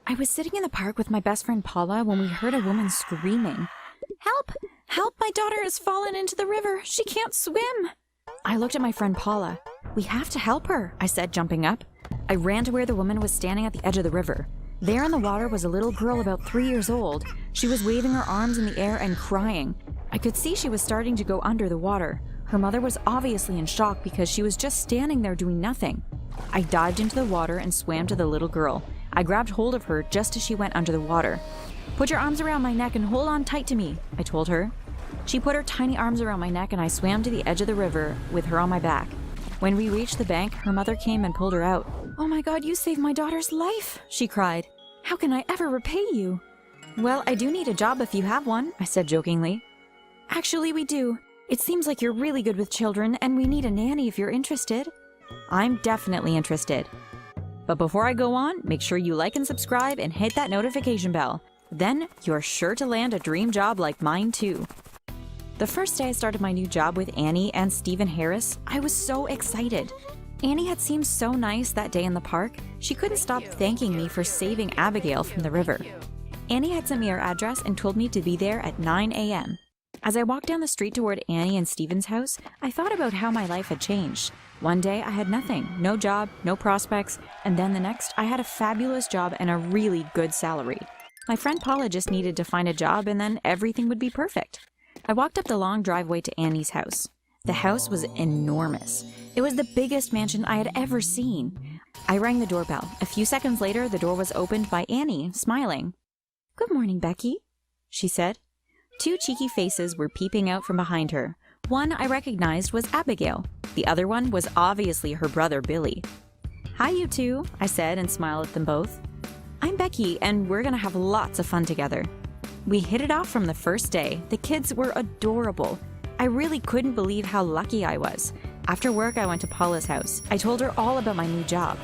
I was sitting in the park with my best friend Paula when we heard a woman screaming. "Help! Help! My daughter has fallen into the river. She can't swim!" I looked at my friend Paula. "We have to help her," I said, jumping up. I ran to where the woman was standing at the edge of the river. There in the water was a little girl about 3 years old. She was waving her arms in the air and crying. I could see she was starting to go under the water. Her mother was obviously in shock because she was just standing there doing nothing. I dived into the water and swam to the little girl. I grabbed hold of her just as she went under the water. "Put your arms around my neck and hold on tight to me," I told her. She put her tiny arms around my neck and I swam to the edge of the river with her on my back. When we reached the bank, her mother came and pulled her out. "Oh my God, you saved my daughter's life," she cried. "How can I ever repay you?" "Well, I do need a job if you have one," I said jokingly. "Actually, we do. It seems like you're really good with children and we need a nanny if you're interested." "I'm definitely interested. But before I go on, make sure you like and subscribe and hit that notification bell. Then you're sure to land a dream job like mine too." The first day I started my new job with Annie and Stephen Harris, I was so excited. Annie had seemed so nice that day in the park. She couldn't stop thanking me for saving Abigail from the river. Annie had sent me her address and told me to be there at 9 a.m. As I walked down the street toward Annie and Stephen's house, I thought about how my life had changed. One day I had nothing, no job, no prospects, and then the next I had a fabulous job and a really good salary. My friend Paula just needed to find a job and then everything would be perfect. I walked up the long driveway to Annie's house. The house was enormous. It was the biggest mansion I had ever seen. I rang the doorbell. A few seconds later, the door was opened by Annie, smiling. "Good morning, Becky," she said. 2 cheeky faces were peeping out from behind her. One I recognized was Abigail. The other one was obviously her brother, Billy. "Hi, you two," I said and smiled at them both. "I'm Becky, and we're gonna have lots of fun together." We hit it off from the first day. The kids were adorable. I really couldn't believe how lucky I was. After work, I went to Paula's house. I told her all about my new job.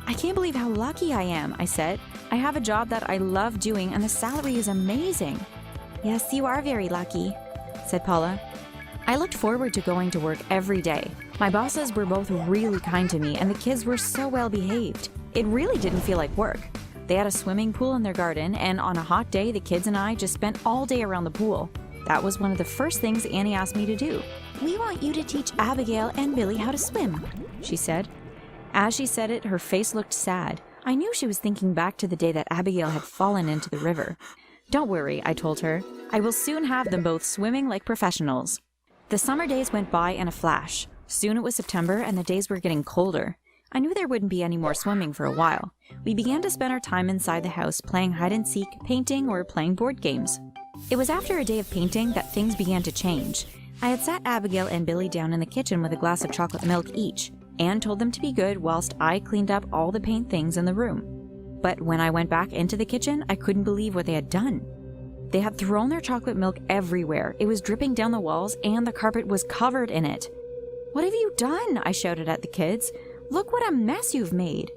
"I can't believe how lucky I am," I said. "I have a job that I love doing, and the salary is amazing." "Yes, you are very lucky," said Paula. I looked forward to going to work every day. My bosses were both really kind to me, and the kids were so well behaved. It really didn't feel like work. They had a swimming pool in their garden, and on a hot day, the kids and I just spent all day around the pool. That was one of the first things Annie asked me to do. "We want you to teach Abigail and Billy how to swim," she said. As she said it, her face looked sad. I knew she was thinking back to the day that Abigail had fallen into the river. "Don't worry," I told her. "I will soon have them both swimming like professionals." The summer days went by in a flash. Soon it was September and the days were getting colder. I knew there wouldn't be any more swimming for a while. We began to spend our time inside the house playing hide and seek, painting, or playing board games. It was after a day of painting that things began to change. I had sat Abigail and Billy down in the kitchen with a glass of chocolate milk each, and told them to be good whilst I cleaned up all the paint things in the room. But when I went back into the kitchen, I couldn't believe what they had done. They had thrown their chocolate milk everywhere. It was dripping down the walls, and the carpet was covered in it. "What have you done?" I shouted at the kids. "Look what a mess you've made."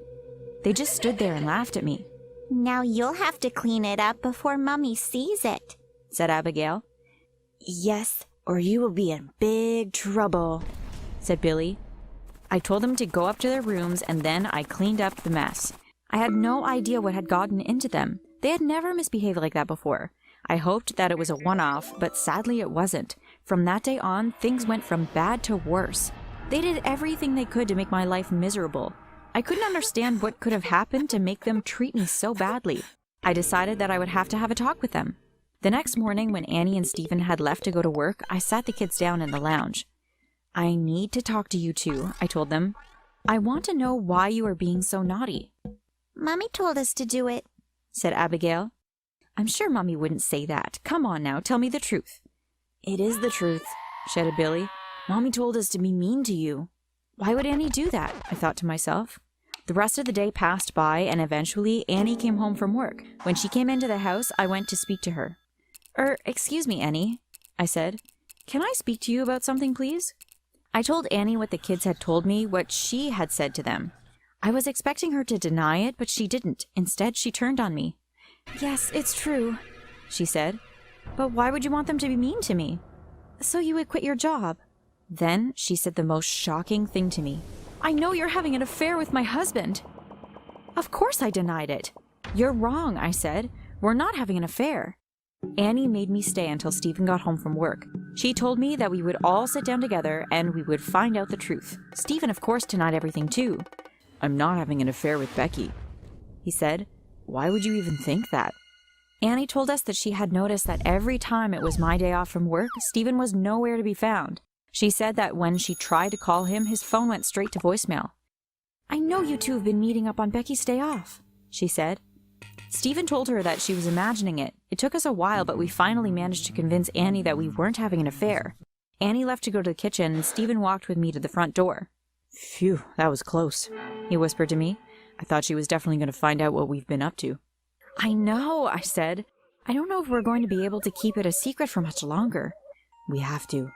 They just stood there and laughed at me. "Now you'll have to clean it up before Mummy sees it," said Abigail. "Yes, or you will be in big trouble," said Billy. I told them to go up to their rooms, and then I cleaned up the mess. I had no idea what had gotten into them. They had never misbehaved like that before. I hoped that it was a one-off, but sadly it wasn't. From that day on, things went from bad to worse. They did everything they could to make my life miserable. I couldn't understand what could have happened to make them treat me so badly. I decided that I would have to have a talk with them. The next morning, when Annie and Stephen had left to go to work, I sat the kids down in the lounge. "I need to talk to you two," I told them. "I want to know why you are being so naughty." "Mummy told us to do it," said Abigail. "I'm sure Mommy wouldn't say that. Come on now, tell me the truth." "It is the truth," shouted Billy. "Mommy told us to be mean to you." Why would Annie do that? I thought to myself. The rest of the day passed by, and eventually Annie came home from work. When she came into the house, I went to speak to her. Excuse me, Annie," I said. "Can I speak to you about something, please?" I told Annie what the kids had told me, what she had said to them. I was expecting her to deny it, but she didn't. Instead, she turned on me. "Yes, it's true," she said. "But why would you want them to be mean to me?" "So you would quit your job." Then she said the most shocking thing to me. "I know you're having an affair with my husband." Of course I denied it. "You're wrong," I said. "We're not having an affair." Annie made me stay until Stephen got home from work. She told me that we would all sit down together and we would find out the truth. Stephen, of course, denied everything too. "I'm not having an affair with Becky," he said. "Why would you even think that?" Annie told us that she had noticed that every time it was my day off from work, Stephen was nowhere to be found. She said that when she tried to call him, his phone went straight to voicemail. "I know you two have been meeting up on Becky's day off," she said. Stephen told her that she was imagining it. It took us a while, but we finally managed to convince Annie that we weren't having an affair. Annie left to go to the kitchen, and Stephen walked with me to the front door. "Phew, that was close," he whispered to me. "I thought she was definitely going to find out what we've been up to." "I know," I said. "I don't know if we're going to be able to keep it a secret for much longer." "We have to,"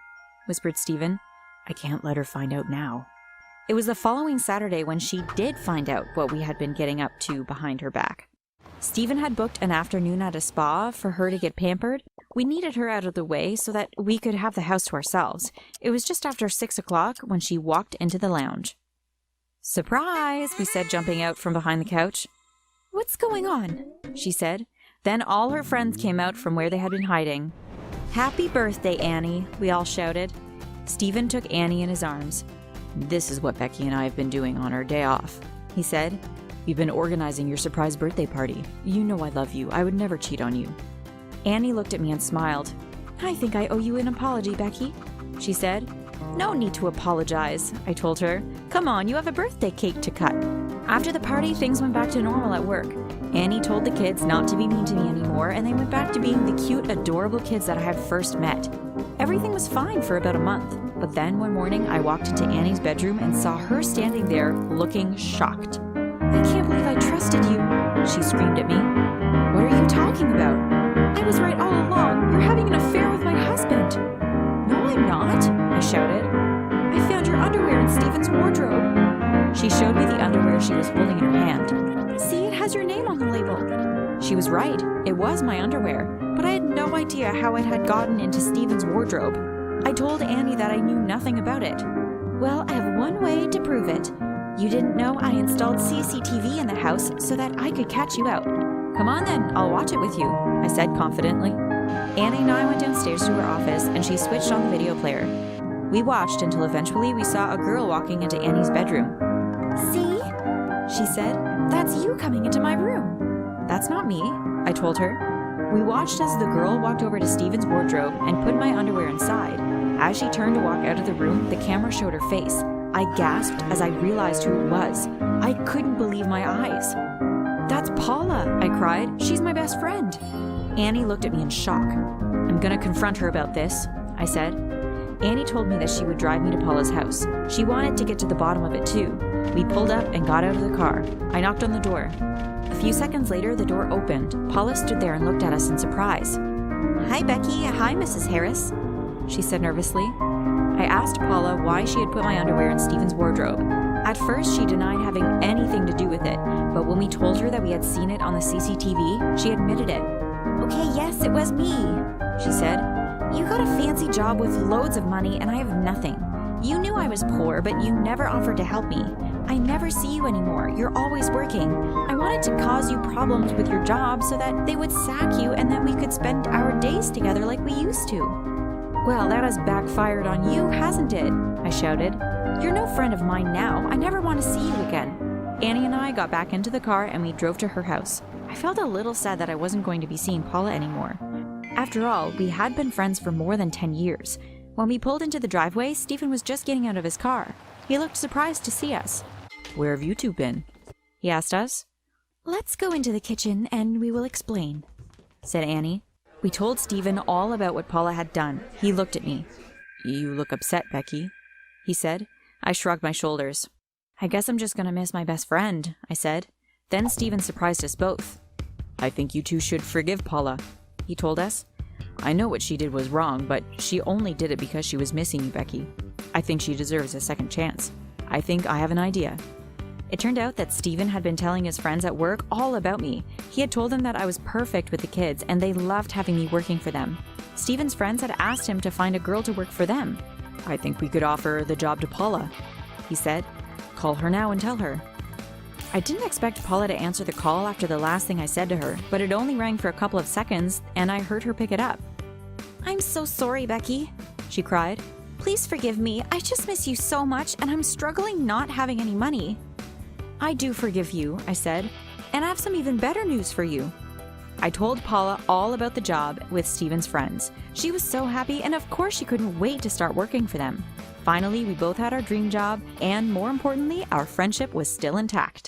whispered Stephen. "I can't let her find out now." It was the following Saturday when she did find out what we had been getting up to behind her back. Stephen had booked an afternoon at a spa for her to get pampered. We needed her out of the way so that we could have the house to ourselves. It was just after 6 o'clock when she walked into the lounge. "Surprise," we said, jumping out from behind the couch. "What's going on?" she said. Then all her friends came out from where they had been hiding. "Happy birthday, Annie," we all shouted. Stephen took Annie in his arms. "This is what Becky and I have been doing on our day off," he said. "We've been organizing your surprise birthday party. You know I love you. I would never cheat on you." Annie looked at me and smiled. "I think I owe you an apology, Becky," she said. "No need to apologize," I told her. "Come on, you have a birthday cake to cut." After the party, things went back to normal at work. Annie told the kids not to be mean to me anymore, and they went back to being the cute, adorable kids that I had first met. Everything was fine for about a month, but then one morning I walked into Annie's bedroom and saw her standing there looking shocked. "I can't believe I trusted you," she screamed at me. "What are you talking about?" "I was right all along. You're having an affair with my husband." "No, I'm not," I shouted. "I found your underwear in Stephen's wardrobe." She showed me the underwear she was holding in her hand. "See, it has your name on the label." She was right. It was my underwear, but I had no idea how it had gotten into Stephen's wardrobe. I told Annie that I knew nothing about it. "Well, I have one way to prove it. You didn't know I installed CCTV in the house so that I could catch you out." "Come on then, I'll watch it with you," I said confidently. Annie and I went downstairs to her office and she switched on the video player. We watched until eventually we saw a girl walking into Annie's bedroom. "See?" she said. "That's you coming into my room." "That's not me," I told her. We watched as the girl walked over to Stephen's wardrobe and put my underwear inside. As she turned to walk out of the room, the camera showed her face. I gasped as I realized who it was. I couldn't believe my eyes. "That's Paula," I cried. "She's my best friend." Annie looked at me in shock. "I'm gonna confront her about this," I said. Annie told me that she would drive me to Paula's house. She wanted to get to the bottom of it too. We pulled up and got out of the car. I knocked on the door. A few seconds later, the door opened. Paula stood there and looked at us in surprise. "Hi, Becky. Hi, Mrs. Harris," she said nervously. I asked Paula why she had put my underwear in Stephen's wardrobe. At first, she denied having anything to do with it, but when we told her that we had seen it on the CCTV, she admitted it. "Okay, yes, it was me," she said. "You got a fancy job with loads of money and I have nothing. You knew I was poor, but you never offered to help me. I never see you anymore. You're always working. I wanted to cause you problems with your job so that they would sack you and then we could spend our days together like we used to." "Well, that has backfired on you, hasn't it?" I shouted. "You're no friend of mine now. I never want to see you again." Annie and I got back into the car and we drove to her house. I felt a little sad that I wasn't going to be seeing Paula anymore. After all, we had been friends for more than 10 years. When we pulled into the driveway, Stephen was just getting out of his car. He looked surprised to see us. "Where have you two been?" he asked us. "Let's go into the kitchen and we will explain," said Annie. We told Stephen all about what Paula had done. He looked at me. "You look upset, Becky," he said. I shrugged my shoulders. "I guess I'm just going to miss my best friend," I said. Then Stephen surprised us both. "I think you two should forgive Paula," he told us. "I know what she did was wrong, but she only did it because she was missing you, Becky. I think she deserves a second chance. I think I have an idea." It turned out that Stephen had been telling his friends at work all about me. He had told them that I was perfect with the kids and they loved having me working for them. Stephen's friends had asked him to find a girl to work for them. "I think we could offer the job to Paula," he said. "Call her now and tell her." I didn't expect Paula to answer the call after the last thing I said to her, but it only rang for a couple of seconds, and I heard her pick it up. I'm so sorry, Becky. She cried. Please forgive me. I just miss you so much, and I'm struggling not having any money. I do forgive you, I said, and I have some even better news for you. I told Paula all about the job with Steven's friends. She was so happy, and of course she couldn't wait to start working for them. Finally, we both had our dream job, and more importantly, our friendship was still intact.